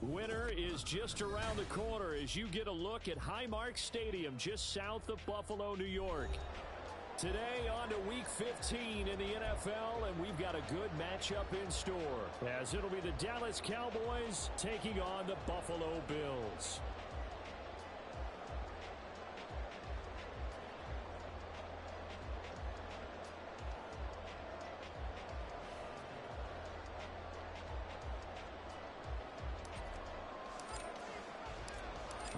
Winter is just around the corner as you get a look at Highmark Stadium just south of Buffalo, New York. Today on to Week 15 in the NFL, and we've got a good matchup in store as it'll be the Dallas Cowboys taking on the Buffalo Bills.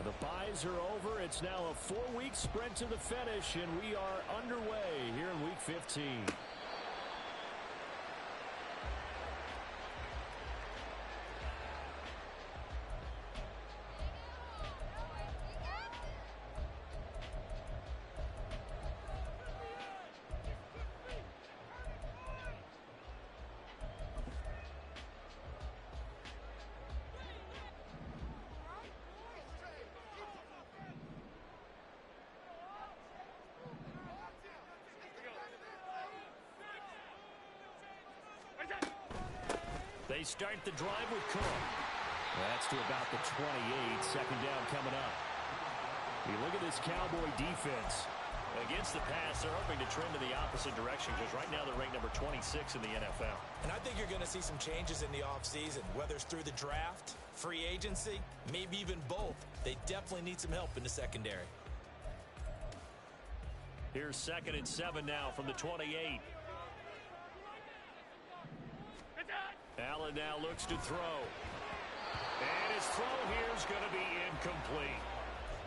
The byes are over. It's now a 4-week sprint to the finish, and we are underway here in Week 15. They start the drive with Cook. That's to about the 28. Second down coming up. You look at this Cowboy defense. Against the pass, they're hoping to trend in the opposite direction because right now they're ranked number 26 in the NFL. And I think you're going to see some changes in the offseason, whether it's through the draft, free agency, maybe even both. They definitely need some help in the secondary. Here's 2nd and 7 now from the 28. Allen now looks to throw. And his throw here is going to be incomplete.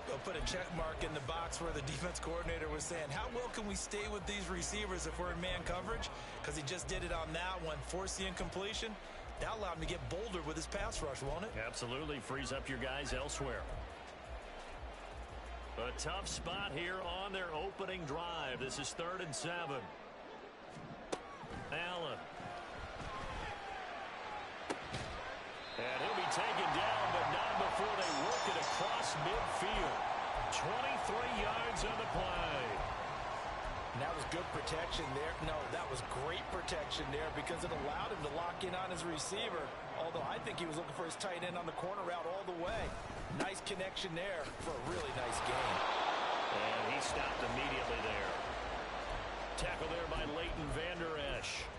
They'll put a check mark in the box where the defense coordinator was saying, how well can we stay with these receivers if we're in man coverage? Because he just did it on that one, forced the incompletion. That allowed him to get bolder with his pass rush, won't it? Absolutely. Frees up your guys elsewhere. A tough spot here on their opening drive. This is 3rd and 7. Allen. And he'll be taken down, but not before they work it across midfield. 23 yards on the play. And that was good protection there. No, that was great protection there because it allowed him to lock in on his receiver. Although I think he was looking for his tight end on the corner route all the way. Nice connection there for a really nice gain. And he stopped immediately there. Tackle there by Leighton Vander Esch.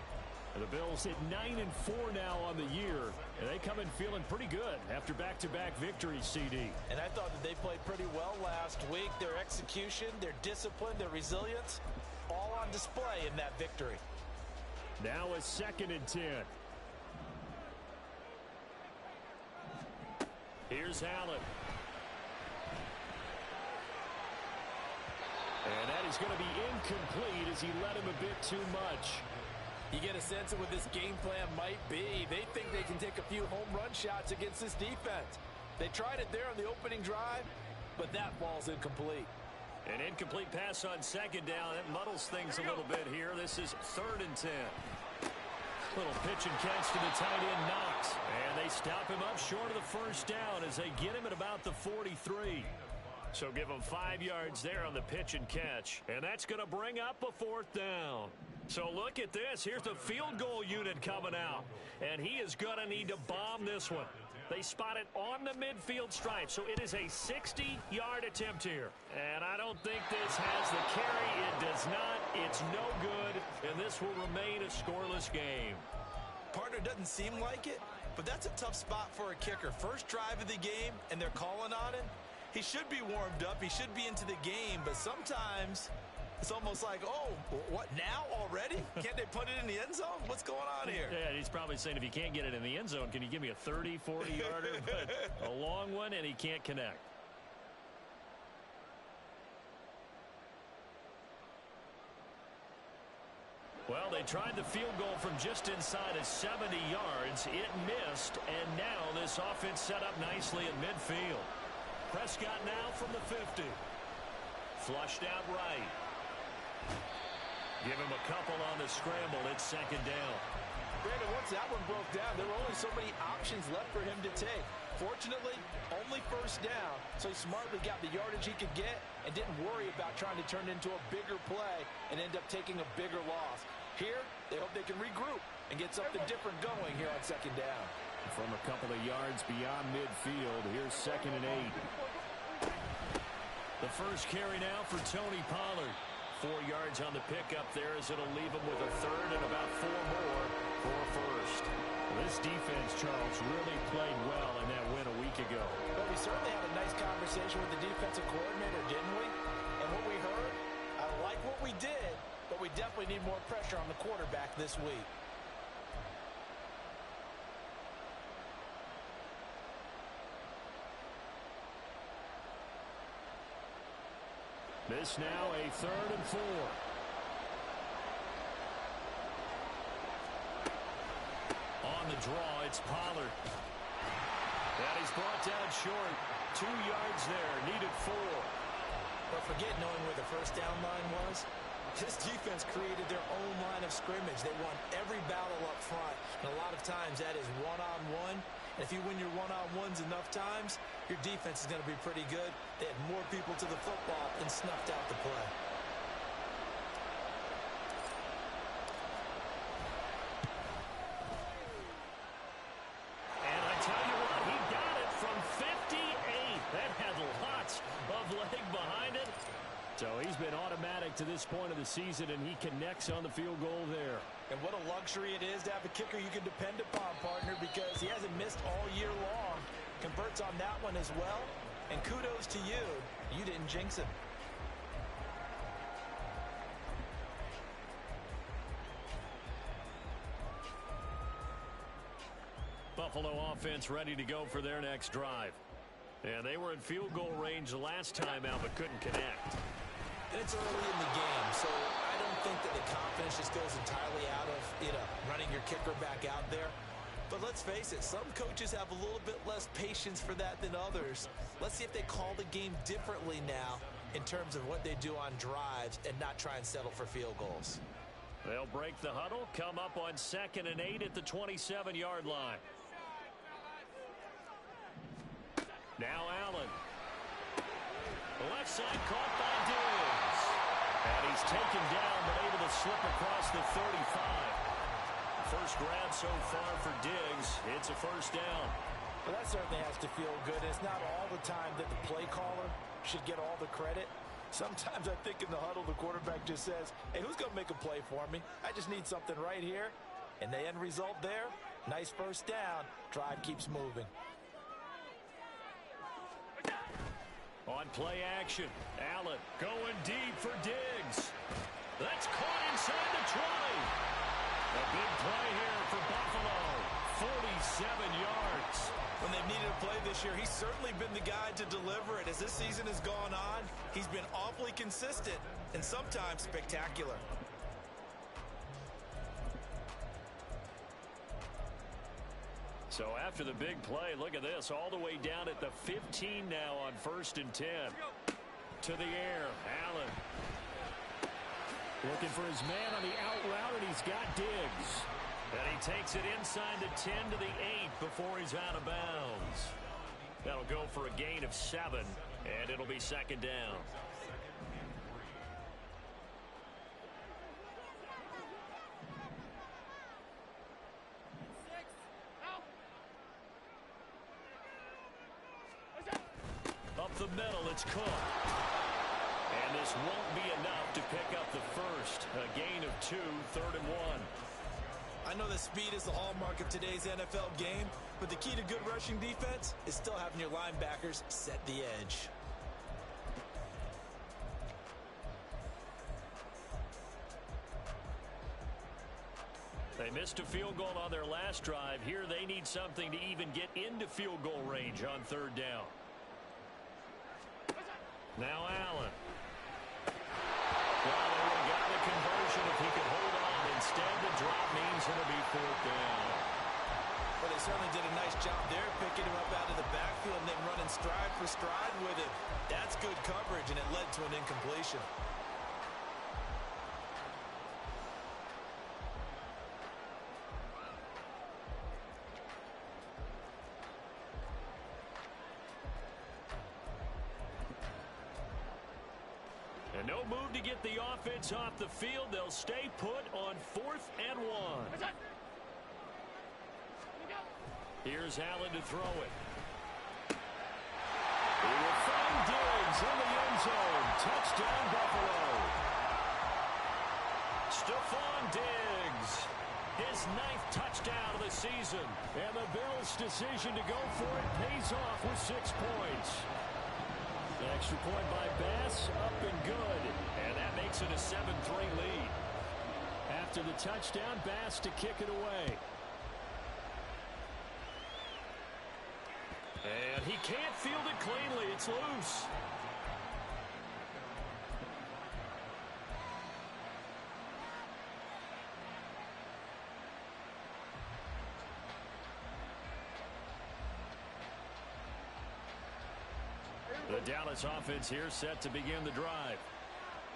The Bills hit 9-4 now on the year, and they come in feeling pretty good after back-to-back victories, CD. And I thought that they played pretty well last week. Their execution, their discipline, their resilience, all on display in that victory. Now a 2nd and 10. Here's Allen. And that is going to be incomplete as he led him a bit too much. You get a sense of what this game plan might be. They think they can take a few home run shots against this defense. They tried it there on the opening drive, but that ball's incomplete. An incomplete pass on 2nd down. That muddles things a little bit here. This is 3rd and 10. Little pitch and catch to the tight end, Knox. And they stop him up short of the 1st down as they get him at about the 43. So give him 5 yards there on the pitch and catch. And that's going to bring up a 4th down. So look at this. Here's the field goal unit coming out. And he is going to need to bomb this one. They spot it on the midfield stripe. So it is a 60-yard attempt here. And I don't think this has the carry. It does not. It's no good. And this will remain a scoreless game. Partner, doesn't seem like it, but that's a tough spot for a kicker. First drive of the game, and they're calling on him. He should be warmed up. He should be into the game. But sometimes it's almost like, oh, what, now already? Can't they put it in the end zone? What's going on here? Yeah, he's probably saying if he can't get it in the end zone, can you give me a 30, 40-yarder? But a long one, and he can't connect. Well, they tried the field goal from just inside of 70 yards. It missed, and now this offense set up nicely in midfield. Prescott now from the 50. Flushed out right. Give him a couple on the scramble. It's 2nd down. Brandon, once that one broke down, there were only so many options left for him to take. Fortunately, only 1st down, so he smartly got the yardage he could get and didn't worry about trying to turn it into a bigger play and end up taking a bigger loss. Here, they hope they can regroup and get something different going here on second down. From a couple of yards beyond midfield, here's 2nd and 8. The first carry now for Tony Pollard. 4 yards on the pickup there as it'll leave him with a third and about 4 more for a first. Well, this defense, Charles, really played well in that win a week ago. Well, we certainly had a nice conversation with the defensive coordinator, didn't we? And what we heard, I like what we did, but we definitely need more pressure on the quarterback this week. This now a 3rd and 4. On the draw, it's Pollard. And he's brought down short. 2 yards there, needed 4. But forget knowing where the first down line was. This defense created their own line of scrimmage. They won every battle up front. And a lot of times that is one-on-one. And if you win your one-on-ones enough times, your defense is going to be pretty good. They had more people to the football and snuffed out the play. And I tell you what, he got it from 58. That had lots of leg behind it. So he's been automatic to this point of the season, and he connects on the field goal there. And what a luxury it is to have a kicker you can depend upon, partner, because he hasn't missed all year long. Converts on that one as well. And kudos to you. You didn't jinx him. Buffalo offense ready to go for their next drive. And they were in field goal range the last time out, but couldn't connect. And it's early in the game, so I don't think that the confidence just goes entirely out of, running your kicker back out there. But let's face it, some coaches have a little bit less patience for that than others. Let's see if they call the game differently now in terms of what they do on drives and not try and settle for field goals. They'll break the huddle, come up on 2nd and 8 at the 27-yard line. Now Allen. The left side caught by Diggs. And he's taken down but able to slip across the 35. First grab so far for Diggs. It's a first down. Well, that certainly has to feel good. It's not all the time that the play caller should get all the credit. Sometimes I think in the huddle the quarterback just says, hey, who's going to make a play for me? I just need something right here. And the end result there, nice first down. Drive keeps moving. On play action, Allen going deep for Diggs. That's caught inside the 20. A big play here for Buffalo. 47 yards. When they've needed a play this year, he's certainly been the guy to deliver it. As this season has gone on, he's been awfully consistent and sometimes spectacular. So after the big play, look at this, all the way down at the 15 now on 1st and 10. To the air, Allen. Looking for his man on the out route, and he's got Diggs. And he takes it inside the 10 to the 8 before he's out of bounds. That'll go for a gain of 7, and it'll be 2nd down. Up the middle, it's Cook. And this won't be enough to pick up the first. A gain of 2, 3rd and 1. I know that speed is the hallmark of today's NFL game, but the key to good rushing defense is still having your linebackers set the edge. They missed a field goal on their last drive. Here they need something to even get into field goal range on 3rd down. Now Allen. Well, they would have got the conversion if he could hold on. Instead, the drop means it'll be 4th down. Well, they certainly did a nice job there, picking him up out of the backfield and then running stride for stride with it. That's good coverage, and it led to an incompletion. And no move to get the offense off the field. They'll stay put on 4th and 1. Here's Allen to throw it. He will find Diggs in the end zone. Touchdown, Buffalo. Stephon Diggs, his 9th touchdown of the season. And the Bills' decision to go for it pays off with 6 points. The extra point by Bass, up and good. And that makes it a 7-3 lead. After the touchdown, Bass to kick it away. And he can't field it cleanly. It's loose. The Dallas offense here set to begin the drive.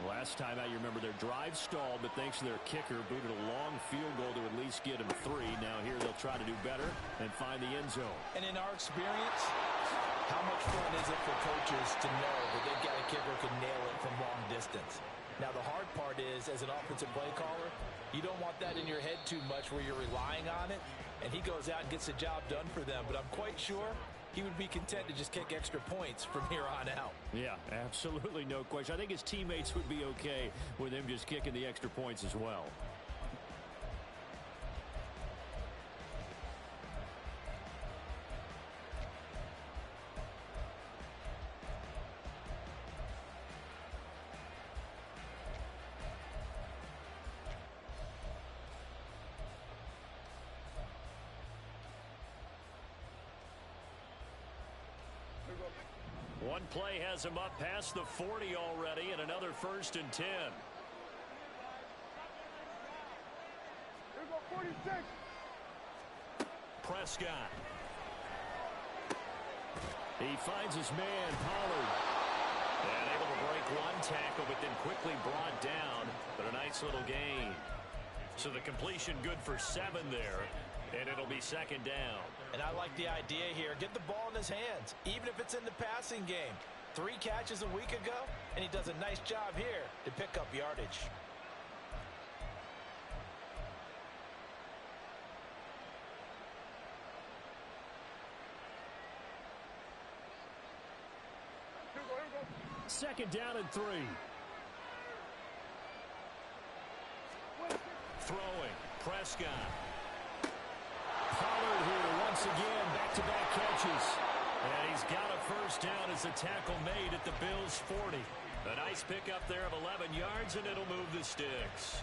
Last time out, you remember their drive stalled, but thanks to their kicker, booted a long field goal to at least get them 3. Now here they'll try to do better and find the end zone. And in our experience, how much fun is it for coaches to know that they've got a kicker who can nail it from long distance? Now, the hard part is, as an offensive play caller, you don't want that in your head too much where you're relying on it, and he goes out and gets the job done for them. But I'm quite sure he would be content to just kick extra points from here on out. Yeah, absolutely no question. I think his teammates would be okay with him just kicking the extra points as well. One play has him up past the 40 already, and another 1st and 10. Here go 46. Prescott. He finds his man, Pollard. And able to break one tackle, but then quickly brought down. But a nice little gain. So the completion good for 7 there. And it'll be 2nd down. And I like the idea here. Get the ball in his hands, even if it's in the passing game. 3 catches a week ago, and he does a nice job here to pick up yardage. Here we go. 2nd down and 3. Throwing. Prescott. Pollard here once again, back-to-back catches. And he's got a 1st down as the tackle made at the Bills' 40. A nice pickup there of 11 yards, and it'll move the sticks.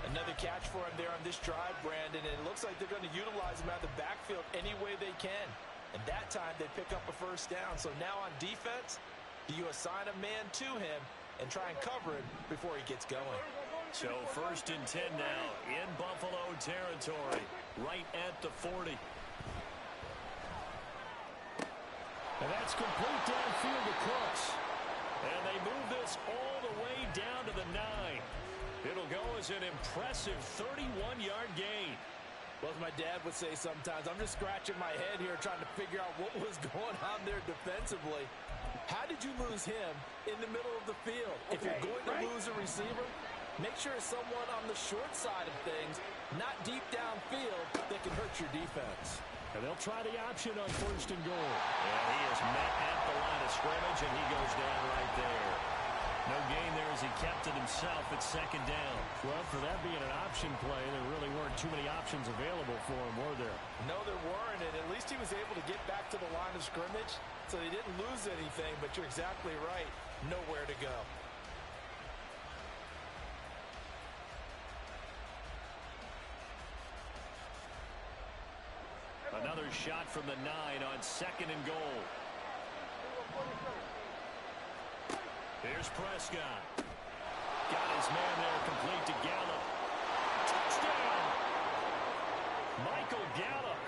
Another catch for him there on this drive, Brandon, and it looks like they're going to utilize him out of the backfield any way they can. And that time they pick up a 1st down. So now on defense, do you assign a man to him and try and cover him before he gets going? So 1st and 10 now in Buffalo territory, right at the 40. And that's complete downfield to Cooks. And they move this all the way down to the 9. It'll go as an impressive 31-yard gain. Well, as my dad would say sometimes, I'm just scratching my head here trying to figure out what was going on there defensively. How did you lose him in the middle of the field? If you're going to lose a receiver, make sure it's someone on the short side of things, not deep downfield, that can hurt your defense. And they'll try the option on 1st and goal. And he is met at the line of scrimmage, and he goes down right there. No gain there as he kept it himself at 2nd down. Well, for that being an option play, there really weren't too many options available for him, were there? No, there weren't, and at least he was able to get back to the line of scrimmage, so he didn't lose anything, but you're exactly right. Nowhere to go. Another shot from the 9 on 2nd and goal. Here's Prescott. Got his man there, complete to Gallup. Touchdown! Michael Gallup,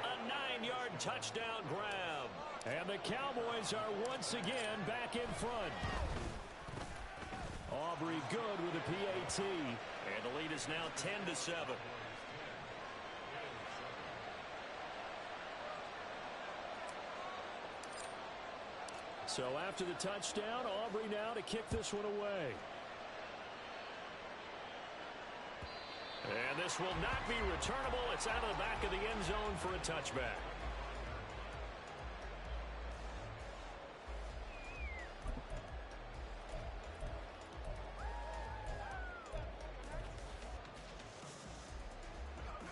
a 9-yard touchdown grab. And the Cowboys are once again back in front. Aubrey good with a PAT. And the lead is now 10-7. So after the touchdown, Aubrey now to kick this one away. And this will not be returnable. It's out of the back of the end zone for a touchback.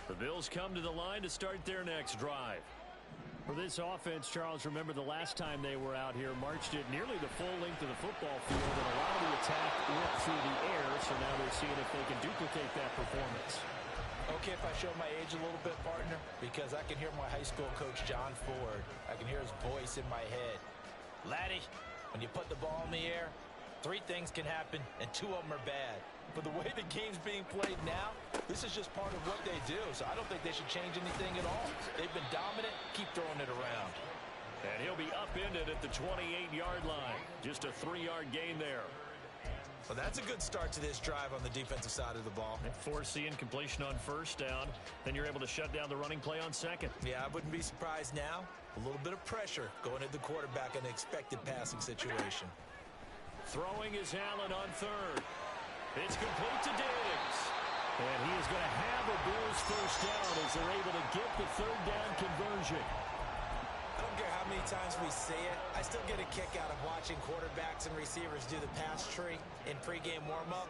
The Bills come to the line to start their next drive. For this offense, Charles, remember the last time they were out here, marched it nearly the full length of the football field, and a lot of the attack went through the air, so now they're seeing if they can duplicate that performance. Okay, if I show my age a little bit, partner, because I can hear my high school coach, John Ford. I can hear his voice in my head. Laddie, when you put the ball in the air, 3 things can happen, and 2 of them are bad. But the way the game's being played now, this is just part of what they do. So I don't think they should change anything at all. They've been dominant. Keep throwing it around. And he'll be upended at the 28-yard line. Just a 3-yard gain there. Well, that's a good start to this drive on the defensive side of the ball. And force the incompletion on first down. Then you're able to shut down the running play on second. Yeah, I wouldn't be surprised now. A little bit of pressure going at the quarterback in an expected passing situation. Throwing is Allen on third. It's complete to Diggs. And he is going to have a Bills first down as they're able to get the third down conversion. I don't care how many times we say it. I still get a kick out of watching quarterbacks and receivers do the pass tree in pregame warm-up.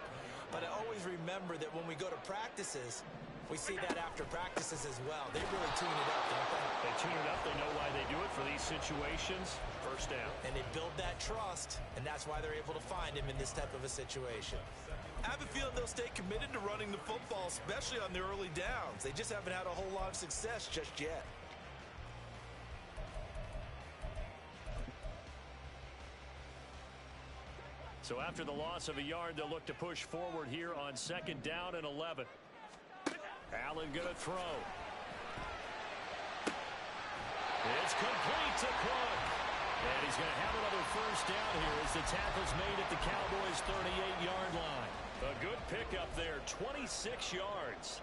But I always remember that when we go to practices, we see that after practices as well. They really tune it up, don't they? They tune it up. They know why they do it for these situations. First down. And they build that trust, and that's why they're able to find him in this type of a situation. I have a feeling they'll stay committed to running the football, especially on their early downs. They just haven't had a whole lot of success just yet. So after the loss of a yard, they'll look to push forward here on second down and 11. Allen going to throw. It's complete to Cook. And he's going to have another first down here as the tackle's made at the Cowboys' 38-yard line. A good pickup there, 26 yards.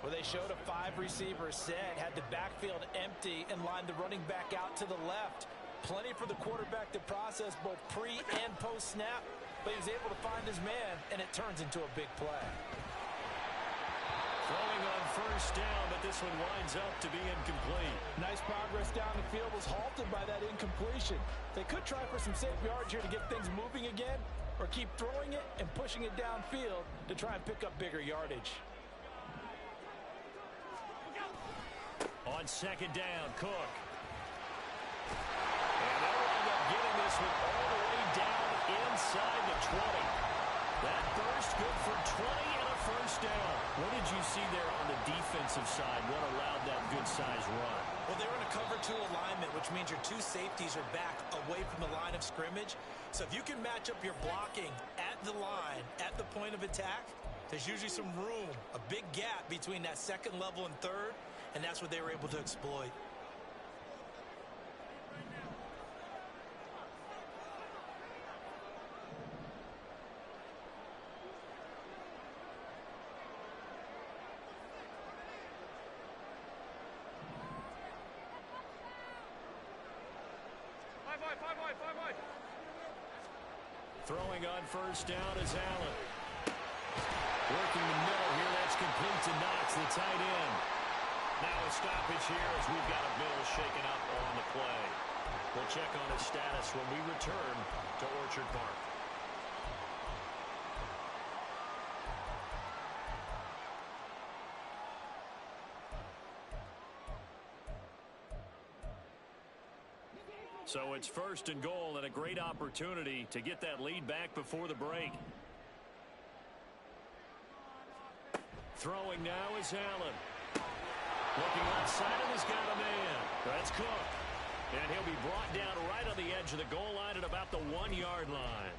Well, they showed a 5-receiver set, had the backfield empty, and lined the running back out to the left. Plenty for the quarterback to process both pre- and post-snap, but he was able to find his man, and it turns into a big play. Throwing on first down, but this one winds up to be incomplete. Nice progress down the field, was halted by that incompletion. They could try for some safe yards here to get things moving again, or keep throwing it and pushing it downfield to try and pick up bigger yardage. On second down, Cook. And they'll end up getting this one all the way down inside the 20. That burst good for 20 and a first down. What did you see there on the defensive side? What allowed that good-sized run? Well, they were in a cover 2 alignment, which means your 2 safeties are back away from the line of scrimmage. So if you can match up your blocking at the line, at the point of attack, there's usually some room, a big gap between that second level and third, and that's what they were able to exploit. Throwing on first down is Allen. Working the middle here. That's complete to Knox, the tight end. Now a stoppage here as we've got a Bill shaken up on the play. We'll check on his status when we return to Orchard Park. So it's first and goal and a great opportunity to get that lead back before the break. Throwing now is Allen. Looking outside and he's got a man. That's Cook. And he'll be brought down right on the edge of the goal line at about the 1-yard line.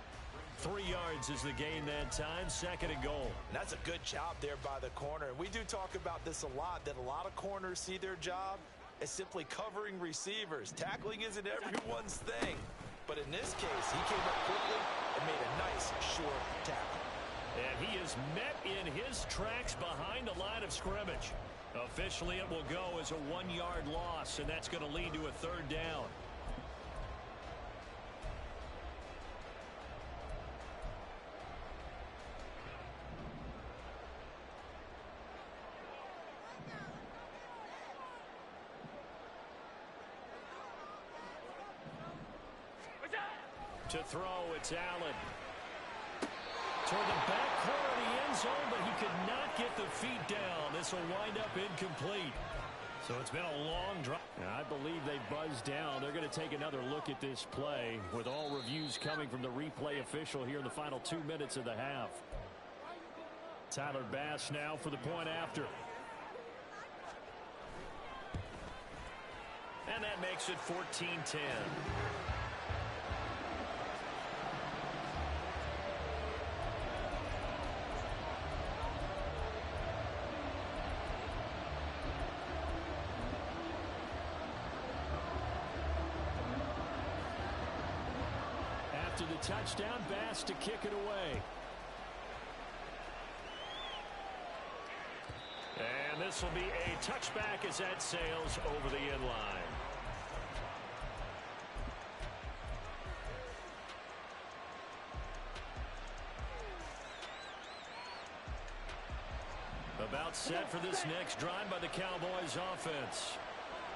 3 yards is the gain that time, second and goal. And that's a good job there by the corner. We do talk about this a lot, that a lot of corners see their job as simply covering receivers. Tackling isn't everyone's thing. But in this case, he came up quickly and made a nice, short tackle. And he is met in his tracks behind the line of scrimmage. Officially, it will go as a 1-yard loss, and that's going to lead to a third down. To throw, it's Allen. Toward the back corner of the end zone, but he could not get the feet down. This will wind up incomplete. So it's been a long drive. I believe they buzzed down. They're going to take another look at this play with all reviews coming from the replay official here in the final 2 minutes of the half. Tyler Bass now for the point after. And that makes it 14-10. After the touchdown, Bass to kick it away. And this will be a touchback as that sails over the end line. About set for this next drive by the Cowboys offense.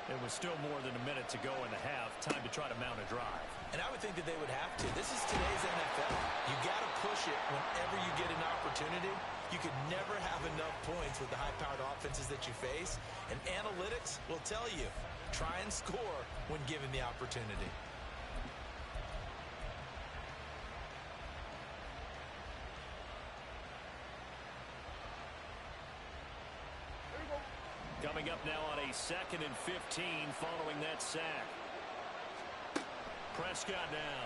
It was still more than a minute to go in the half. Time to try to mount a drive. And I would think that they would have to. This is today's NFL. You got to push it whenever you get an opportunity. You could never have enough points with the high-powered offenses that you face. And analytics will tell you, try and score when given the opportunity. Coming up now on a 2nd and 15 following that sack. Prescott now.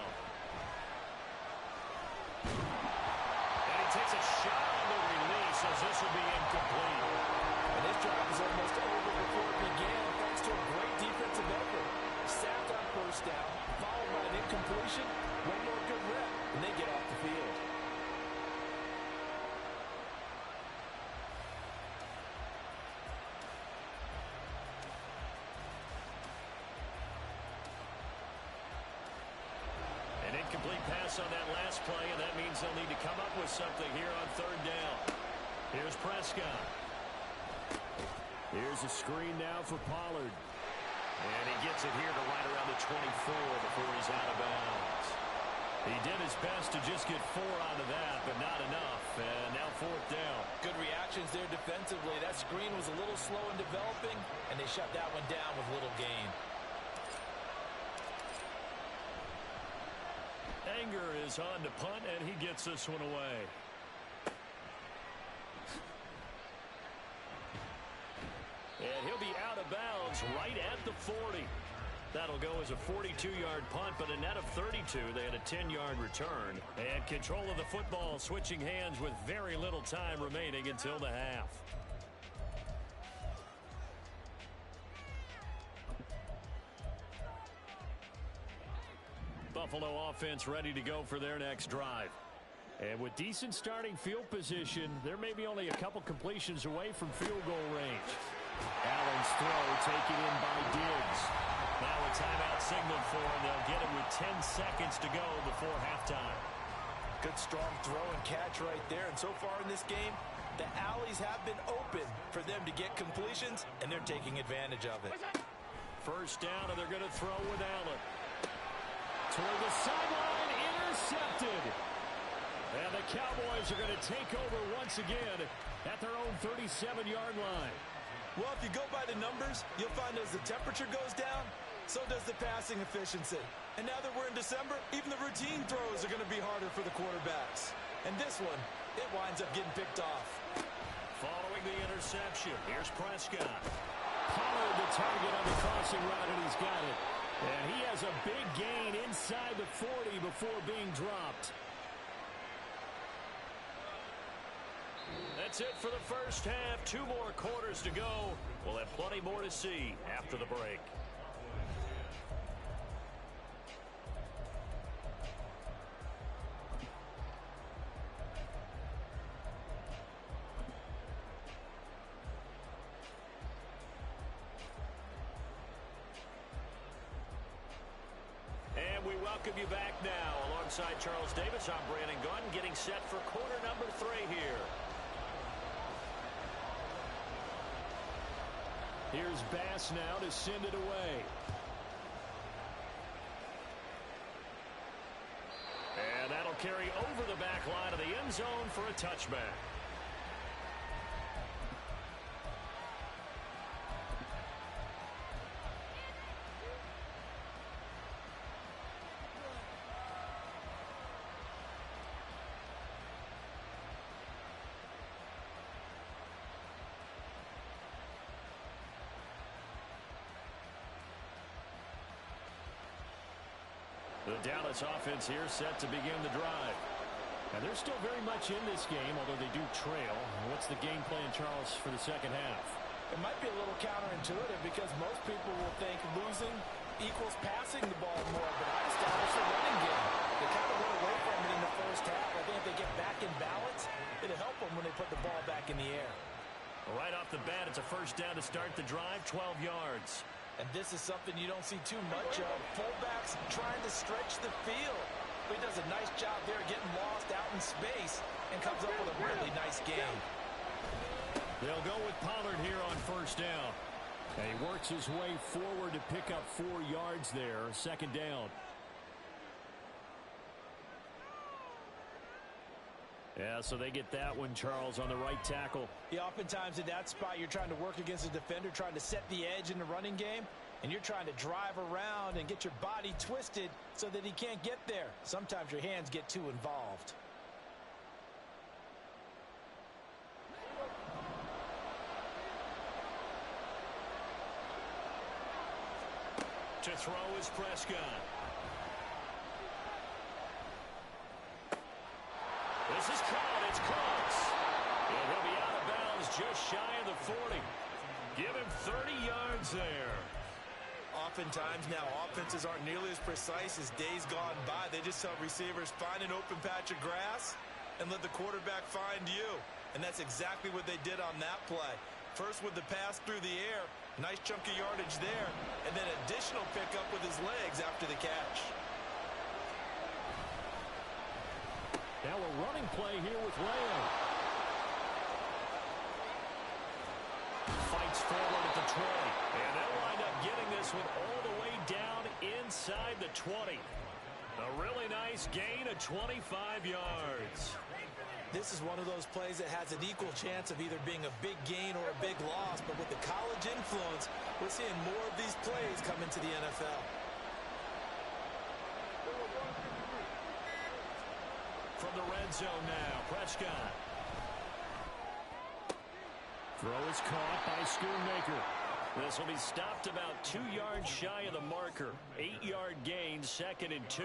And he takes a shot on the release as this will be incomplete. And this drive was almost over before it began thanks to a great defensive effort. Sacked on first down, followed by an incompletion. One more good rep, and they get off the field. Incomplete pass on that last play, and that means they'll need to come up with something here on 3rd down. Here's Prescott. Here's a screen now for Pollard. And he gets it here to right around the 24 before he's out of bounds. He did his best to just get 4 out of that, but not enough. And now 4th down. Good reactions there defensively. That screen was a little slow in developing, and they shut that one down with little gain. Anger is on to punt, and he gets this one away. And he'll be out of bounds right at the 40. That'll go as a 42-yard punt, but a net of 32. They had a 10-yard return. And control of the football switching hands with very little time remaining until the half. Buffalo offense ready to go for their next drive. And with decent starting field position, there may be only a couple completions away from field goal range. Allen's throw taken in by Diggs. Now a timeout signal for him. They'll get him with 10 seconds to go before halftime. Good strong throw and catch right there. And so far in this game, the alleys have been open for them to get completions, and they're taking advantage of it. First down, and they're going to throw with Allen. Toward the sideline, intercepted. And the Cowboys are going to take over once again at their own 37-yard line. Well, if you go by the numbers, you'll find as the temperature goes down, so does the passing efficiency. And now that we're in December, even the routine throws are going to be harder for the quarterbacks. And this one, it winds up getting picked off. Following the interception, here's Prescott. Pollard the target on the crossing route, and he's got it. And he has a big gain inside the 40 before being dropped. That's it for the first half. 2 more quarters to go. We'll have plenty more to see after the break. And we welcome you back now. Alongside Charles Davis, I'm Brandon Gunn, getting set for quarter number 3 here. Here's Bass now to send it away. carry over the back line of the end zone for a touchback. The Dallas offense here set to begin the drive. And they're still very much in this game, although they do trail. What's the game plan, Charles, for the second half? It might be a little counterintuitive because most people will think losing equals passing the ball more, but I established a running game. They kind of went away from it in the first half. I think if they get back in balance, it'll help them when they put the ball back in the air. Right off the bat, it's a first down to start the drive, 12 yards. And this is something you don't see too much of. Fullbacks trying to stretch the field. But he does a nice job there getting lost out in space and comes up with a really nice game. They'll go with Pollard here on first down. And he works his way forward to pick up 4 yards there, second down. Yeah, so they get that one, Charles, on the right tackle. Yeah, oftentimes in that spot, you're trying to work against a defender, trying to set the edge in the running game, and you're trying to drive around and get your body twisted so that he can't get there. Sometimes your hands get too involved. To throw is Prescott. This is caught. It's close. And he'll be out of bounds just shy of the 40. Give him 30 yards there. Oftentimes now, offenses aren't nearly as precise as days gone by. They just tell receivers, find an open patch of grass and let the quarterback find you. And that's exactly what they did on that play. First with the pass through the air, nice chunk of yardage there, and then additional pickup with his legs after the catch. Now a running play here with Lamb. Fights forward at the 20. And they'll wind up getting this one all the way down inside the 20. A really nice gain of 25 yards. This is one of those plays that has an equal chance of either being a big gain or a big loss. But with the college influence, we're seeing more of these plays come into the NFL. From the red zone now, Prescott. Throw is caught by Schoonmaker. This will be stopped about 2 yards shy of the marker. 8-yard gain, 2nd and 2.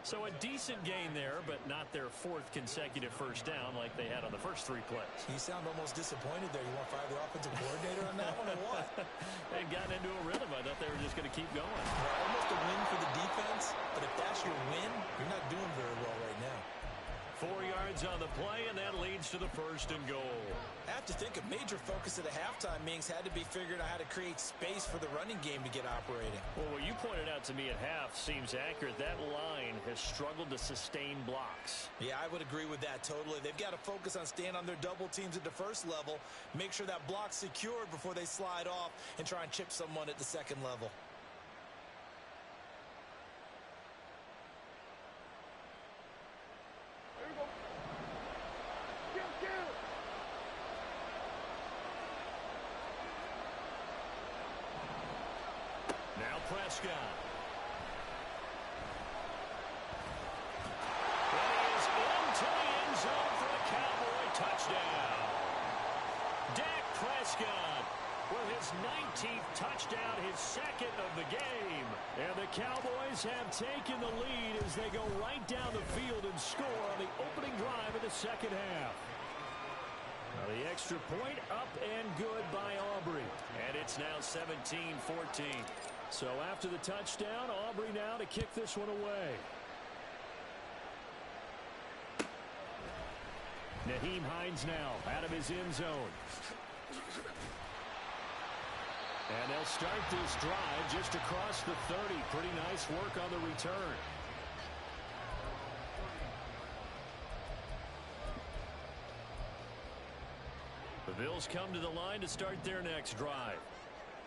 So a decent gain there, but not their 4th consecutive first down like they had on the first 3 plays. You sound almost disappointed there. You want to fire the offensive coordinator on that one or what? They'd gotten into a rhythm. I thought they were just going to keep going. Well, almost a win for the defense, but if that's your win, you're not doing very well right now. 4 yards on the play, and that leads to the 1st and goal. I have to think a major focus at the halftime means had to be figuring out how to create space for the running game to get operating. Well, what you pointed out to me at half seems accurate. That line has struggled to sustain blocks. Yeah, I would agree with that totally. They've got to focus on staying on their double teams at the first level, make sure that block's secured before they slide off and try and chip someone at the second level. Prescott. And he is into the end zone for a Cowboy touchdown. Dak Prescott with his 19th touchdown, his 2nd of the game. And the Cowboys have taken the lead as they go right down the field and score on the opening drive of the second half. Now the extra point up and good by Aubrey. And it's now 17-14. So after the touchdown, Aubrey now to kick this one away. Nyheim Hines now out of his end zone. And they'll start this drive just across the 30. Pretty nice work on the return. The Bills come to the line to start their next drive.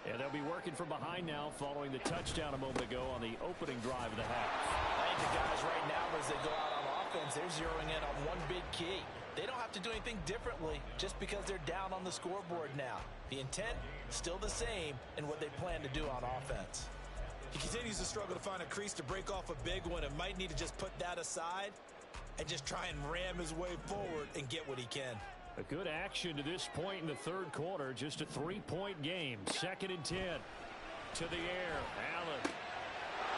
And they'll be working from behind now following the touchdown a moment ago on the opening drive of the half. I think the guys right now, as they go out offense, they're zeroing in on one big key. They don't have to do anything differently just because they're down on the scoreboard now. The intent, still the same in what they plan to do on offense. He continues to struggle to find a crease to break off a big one and might need to just put that aside and just try and ram his way forward and get what he can. A good action to this point in the third quarter. Just a 3-point game. 2nd and 10. To the air. Allen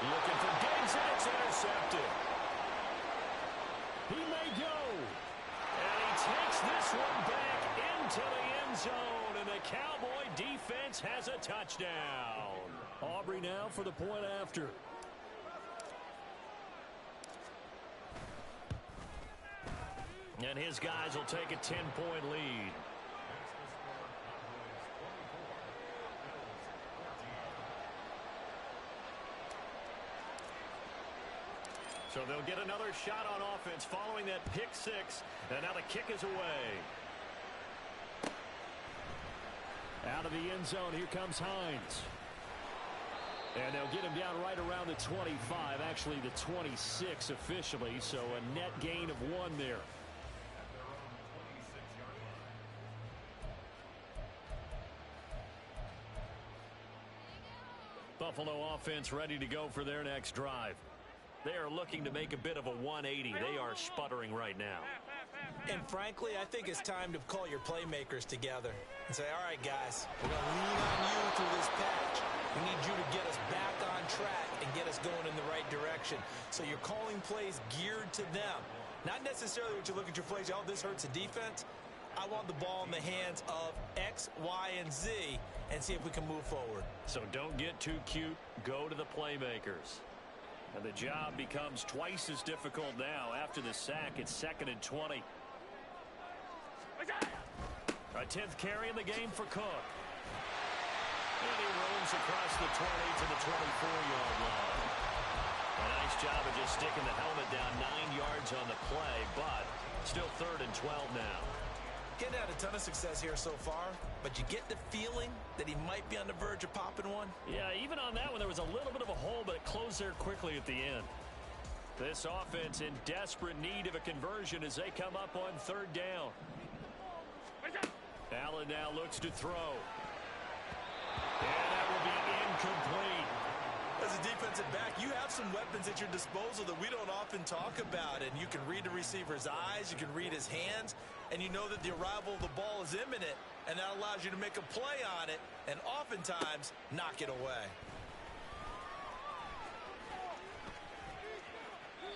looking for Diggs, and it's intercepted. He may go. And he takes this one back into the end zone. And the Cowboy defense has a touchdown. Aubrey now for the point after. And his guys will take a 10-point lead. So they'll get another shot on offense following that pick six. And now the kick is away. Out of the end zone, here comes Hines. And they'll get him down right around the 25, actually the 26 officially, so a net gain of 1 there. Buffalo offense ready to go for their next drive. They are looking to make a bit of a 180. They are sputtering right now. And frankly, I think it's time to call your playmakers together and say, all right, guys, we're going to lean on you through this patch. We need you to get us back on track and get us going in the right direction. So you're calling plays geared to them. Not necessarily what you look at your plays, oh, this hurts the defense. I want the ball in the hands of X, Y, and Z and see if we can move forward. So don't get too cute. Go to the playmakers. And the job becomes twice as difficult now after the sack. It's 2nd and 20. A 10th carry in the game for Cook. And he roams across the 20 to the 24-yard line. A nice job of just sticking the helmet down 9 yards on the play, but still 3rd and 12 now. Getting had a ton of success here so far, but you get the feeling that he might be on the verge of popping one. Yeah, even on that one, there was a little bit of a hole, but it closed there quickly at the end. This offense in desperate need of a conversion as they come up on 3rd down. Allen now looks to throw. And that will be incomplete. As a defensive back, you have some weapons at your disposal that we don't often talk about. And you can read the receiver's eyes, you can read his hands, and you know that the arrival of the ball is imminent, and that allows you to make a play on it and oftentimes knock it away.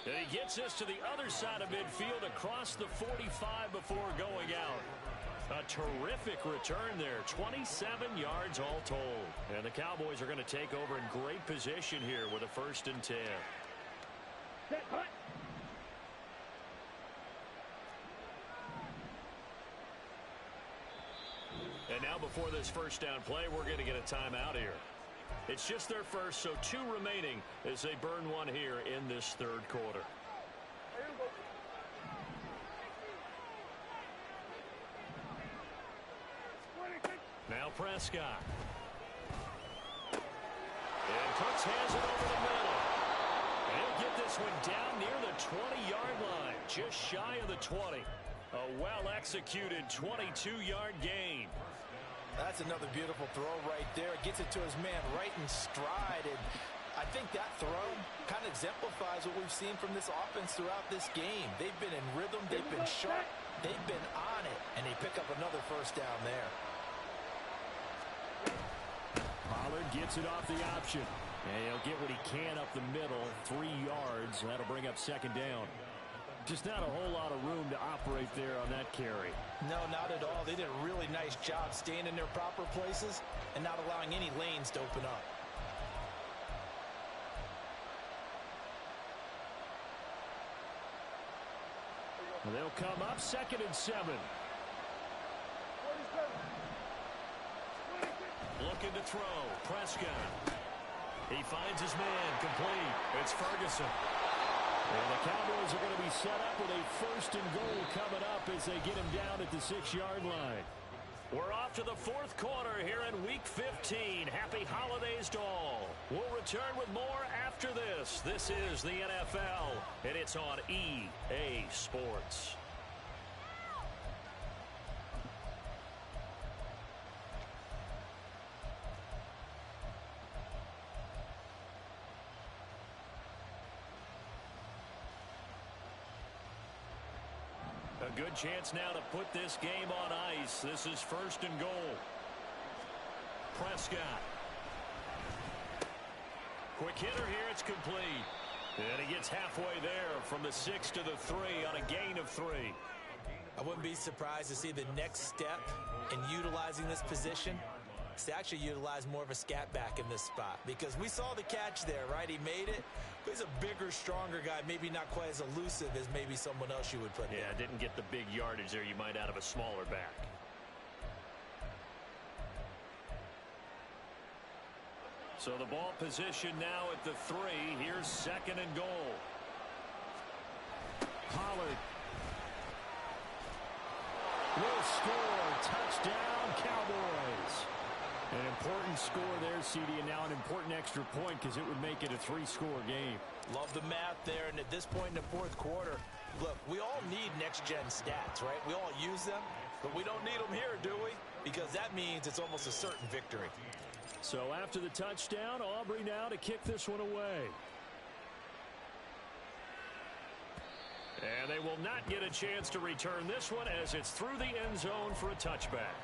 And he gets us to the other side of midfield across the 45 before going out. A terrific return there, 27 yards all told. And the Cowboys are going to take over in great position here with a 1st and 10. And now before this 1st down play, we're going to get a timeout here. It's just their first, so 2 remaining as they burn one here in this 3rd quarter. Now Prescott. And Cooks has it over the middle. And he'll get this one down near the 20-yard line, just shy of the 20. A well-executed 22-yard gain. That's another beautiful throw right there. It gets it to his man right in stride. And I think that throw kind of exemplifies what we've seen from this offense throughout this game. They've been in rhythm. They've been sharp. They've been on it. And they pick up another 1st down there. Pollard gets it off the option. And he'll get what he can up the middle, 3 yards. That'll bring up 2nd down. Just not a whole lot of room to operate there on that carry. No, not at all. They did a really nice job staying in their proper places and not allowing any lanes to open up. And they'll come up 2nd and 7. Looking to throw. Prescott. He finds his man. Complete. It's Ferguson. And the Cowboys are going to be set up with a 1st and goal coming up as they get him down at the 6-yard line. We're off to the fourth quarter here in Week 15. Happy holidays to all. We'll return with more after this. This is the NFL, and it's on EA Sports. A good chance now to put this game on ice. This is first and goal. Prescott. Quick hitter here. It's complete. And he gets halfway there from the 6 to the 3 on a gain of 3. I wouldn't be surprised to see the next step in utilizing this position is to actually utilize more of a scat back in this spot, because we saw the catch there, right? He made it. But he's a bigger, stronger guy, maybe not quite as elusive as maybe someone else you would put in. Yeah, didn't get the big yardage there you might out of a smaller back. So the ball position now at the 3. Here's second and goal. Pollard will score. Touchdown, Cowboys. An important score there, CD, and now an important extra point because it would make it a 3-score game. Love the math there, and at this point in the fourth quarter, look, we all need next-gen stats, right? We all use them, but we don't need them here, do we? Because that means it's almost a certain victory. So after the touchdown, Aubrey now to kick this one away. And they will not get a chance to return this one as it's through the end zone for a touchback.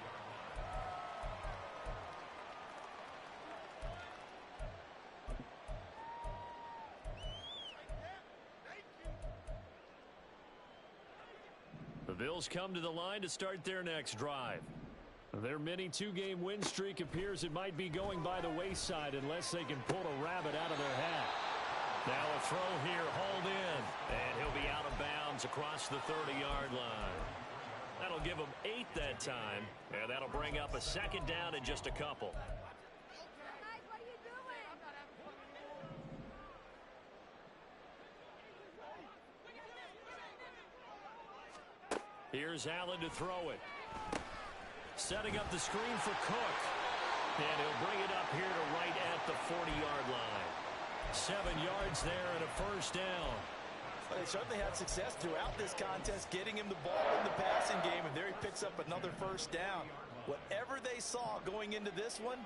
The Bills come to the line to start their next drive. Their mini 2-game win streak appears it might be going by the wayside unless they can pull a rabbit out of their hat. Now a throw here, hauled in, and he'll be out of bounds across the 30-yard line. That'll give him 8 that time, and that'll bring up a second down in just a couple. Here's Allen to throw it. Setting up the screen for Cook. And he'll bring it up here to right at the 40-yard line. 7 yards there and a first down. Well, they certainly had success throughout this contest, getting him the ball in the passing game, and there he picks up another first down. Whatever they saw going into this one,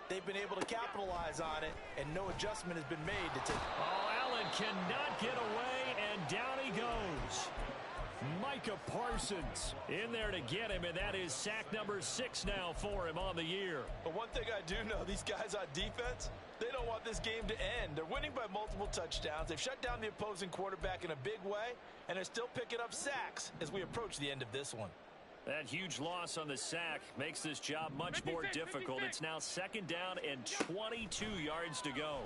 they've been able to capitalize on it, and no adjustment has been made to take. Oh, Allen cannot get away, and down he goes. Micah Parsons in there to get him, and that is sack number 6 now for him on the year. But one thing I do know, these guys on defense, they don't want this game to end. They're winning by multiple touchdowns. They've shut down the opposing quarterback in a big way, and they're still picking up sacks as we approach the end of this one. That huge loss on the sack makes this job much more difficult. It's now second down and 22 yards to go.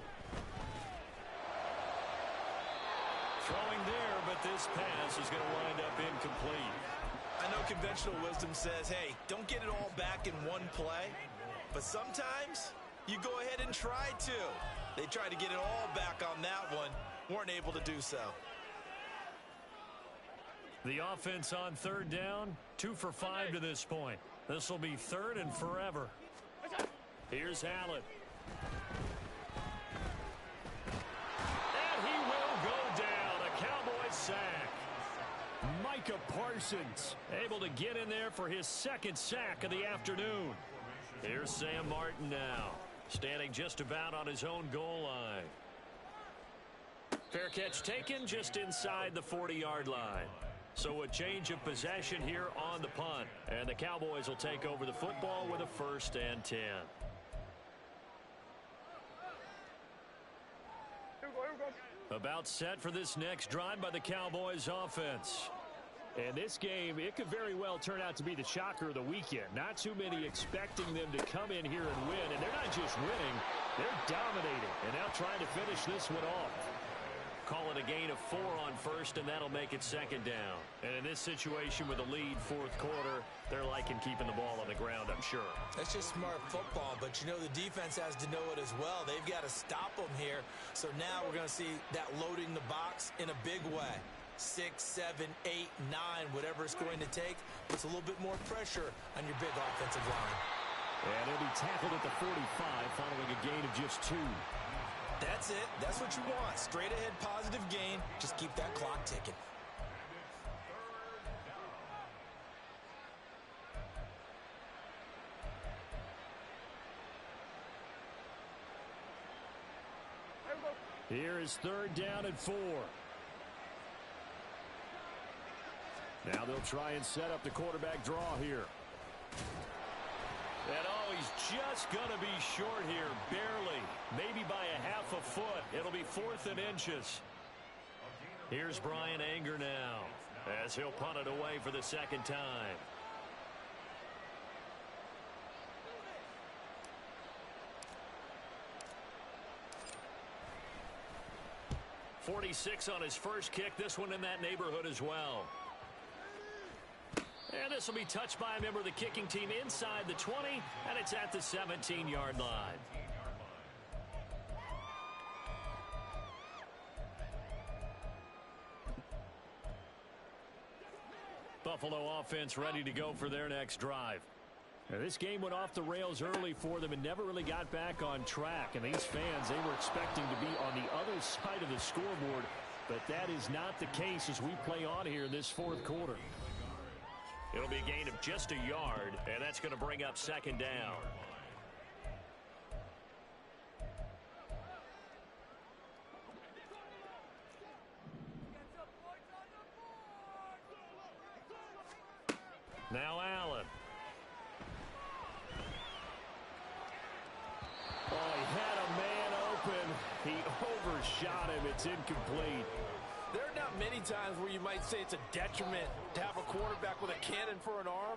Throwing there, but this pass is going to wind up incomplete. I know conventional wisdom says, hey, don't get it all back in one play. But sometimes you go ahead and try to. They tried to get it all back on that one. Weren't able to do so. The offense on third down, 2 for 5 to this point. This will be third and forever. Here's Allen. And he will go down. A Cowboys sack. Micah Parsons able to get in there for his second sack of the afternoon. Here's Sam Martin now, standing just about on his own goal line. Fair catch taken just inside the 40-yard line. So a change of possession here on the punt. And the Cowboys will take over the football with a 1st and 10. About set for this next drive by the Cowboys offense. And this game, it could very well turn out to be the shocker of the weekend. Not too many expecting them to come in here and win. And they're not just winning, they're dominating. And now trying to finish this one off. Call it a gain of 4 on first, and that'll make it second down. And in this situation with a lead fourth quarter, they're liking keeping the ball on the ground, I'm sure. That's just smart football, but you know the defense has to know it as well. They've got to stop them here. So now we're going to see that loading the box in a big way. 6, 7, 8, 9, whatever it's going to take. Puts a little bit more pressure on your big offensive line. And he'll be tackled at the 45 following a gain of just 2. That's it. That's what you want. Straight ahead positive gain. Just keep that clock ticking. Here is 3rd down and 4. Now they'll try and set up the quarterback draw here. And he's just going to be short here, barely. Maybe by a half a foot. It'll be 4th and inches. Here's Brian Anger now as he'll punt it away for the 2nd time. .46 on his first kick. This one in that neighborhood as well. And this will be touched by a member of the kicking team inside the 20, and it's at the 17-yard line. Buffalo offense ready to go for their next drive. Now, this game went off the rails early for them and never really got back on track. And these fans, they were expecting to be on the other side of the scoreboard, but that is not the case as we play on here in this 4th quarter. It'll be a gain of just a yard, and that's going to bring up 2nd down. Now Allen. Oh, he had a man open. He overshot him. It's incomplete. There are not many times where you might say it's a detriment to have a quarterback with a cannon for an arm,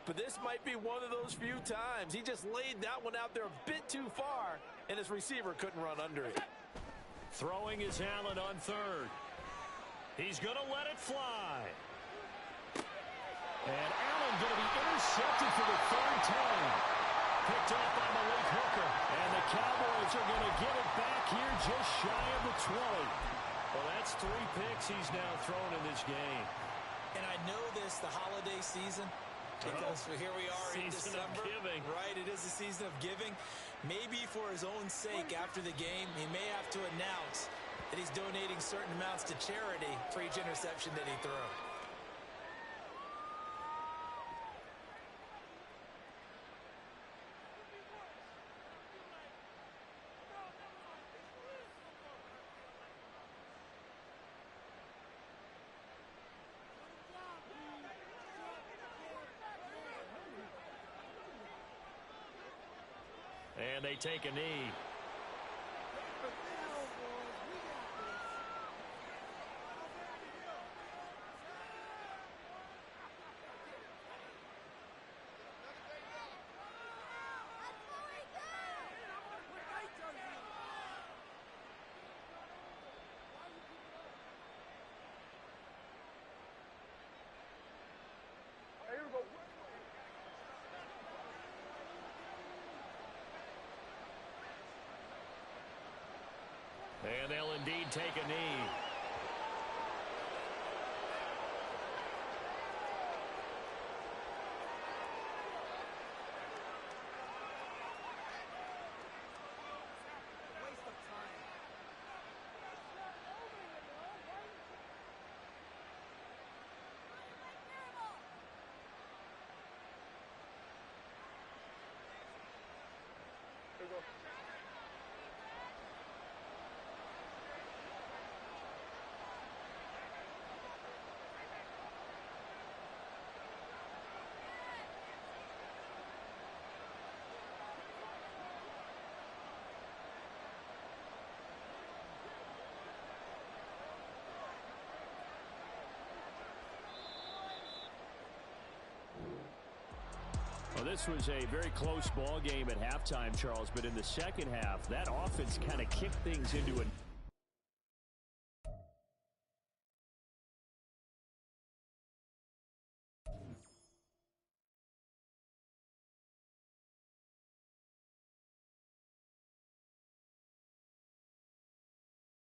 but this might be one of those few times. He just laid that one out there a bit too far, and his receiver couldn't run under it. Throwing is Allen on 3rd. He's going to let it fly. And Allen going to be intercepted for the 3rd time. Picked off by Malik Hooker. And the Cowboys are going to get it back here just shy of the 20. Well, that's 3 picks he's now thrown in this game. And I know this, the holiday season, because here we are in December. Season of giving. Right, it is the season of giving. Maybe for his own sake after the game, he may have to announce that he's donating certain amounts to charity for each interception that he threw. And they take a knee. Here we go. And they'll indeed take a knee. Here we go. Well, this was a very close ball game at halftime, Charles, but in the second half, that offense kind of kicked things into a